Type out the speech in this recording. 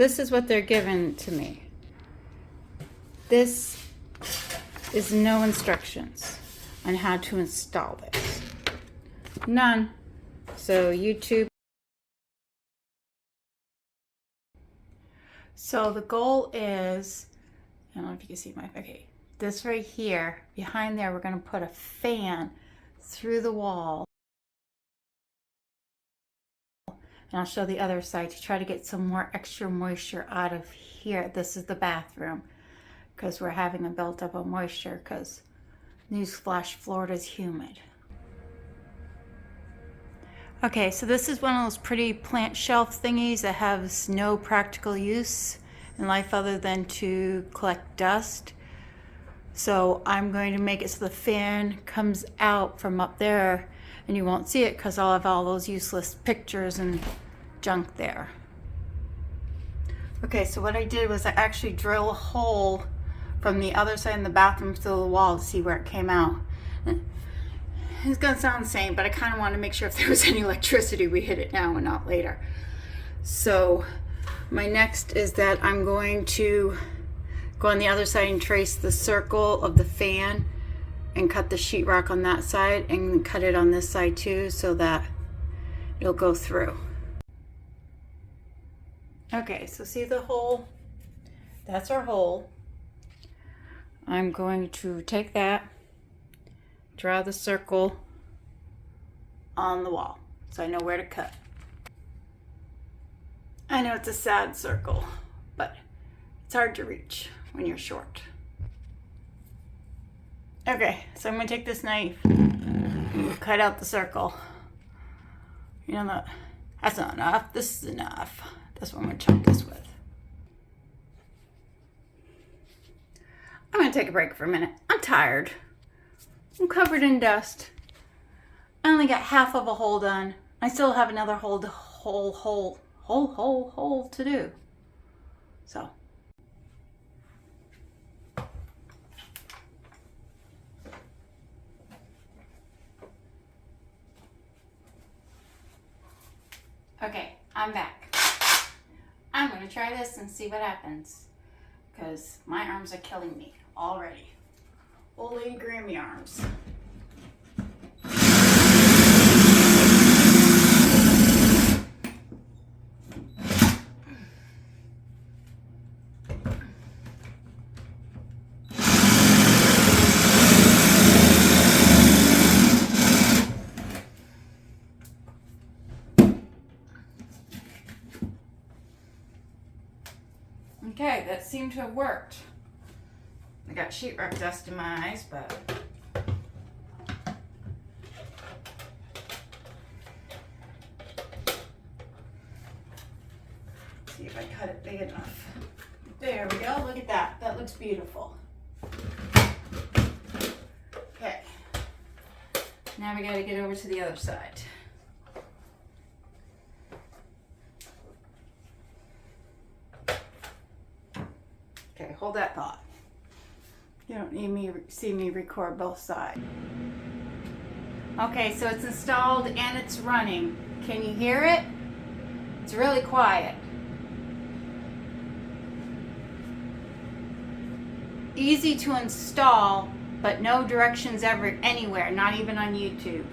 this is what they're giving to me. This is no instructions on how to install this. None. So YouTube. So the goal is, I don't know if you can see my, okay, this right here, behind there, we're going to put a fan through the wall. And I'll show the other side to try to get some more extra moisture out of here. This is the bathroom because we're having a buildup of moisture because newsflash, Florida's humid. Okay, so this is one of those pretty plant shelf thingies that has no practical use in life other than to collect dust. So I'm going to make it so the fan comes out from up there and you won't see it because I'll have all those useless pictures and junk there. Okay, so what I did was I actually drilled a hole from the other side of the bathroom to the wall to see where it came out. It's gonna sound the same, but I kind of want to make sure if there was any electricity, we hit it now and not later. So my next is that I'm going to go on the other side and trace the circle of the fan and cut the sheetrock on that side and cut it on this side too so that it'll go through. Okay, so see the hole? That's our hole. I'm going to take that, draw the circle on the wall so I know where to cut. I know it's a sad circle, but it's hard to reach when you're short. Okay, so I'm gonna take this knife and cut out the circle. You know, that's not enough. This is enough. That's what I'm gonna chop this with. I'm gonna take a break for a minute. I'm tired. I'm covered in dust. I only got half of a hole done. I still have another hole to do. So. Okay, I'm back. I'm gonna try this and see what happens because my arms are killing me already. Old lady Grammy arms. Okay, that seemed to have worked. I got sheetrock dust in my eyes, but see if I cut it big enough. There we go. Look at that. That looks beautiful. Okay. Now we got to get over to the other side. Okay, hold that thought. You don't need me see me record both sides. Okay, so it's installed and it's running. Can you hear it? It's really quiet. Easy to install, but no directions ever anywhere, not even on YouTube.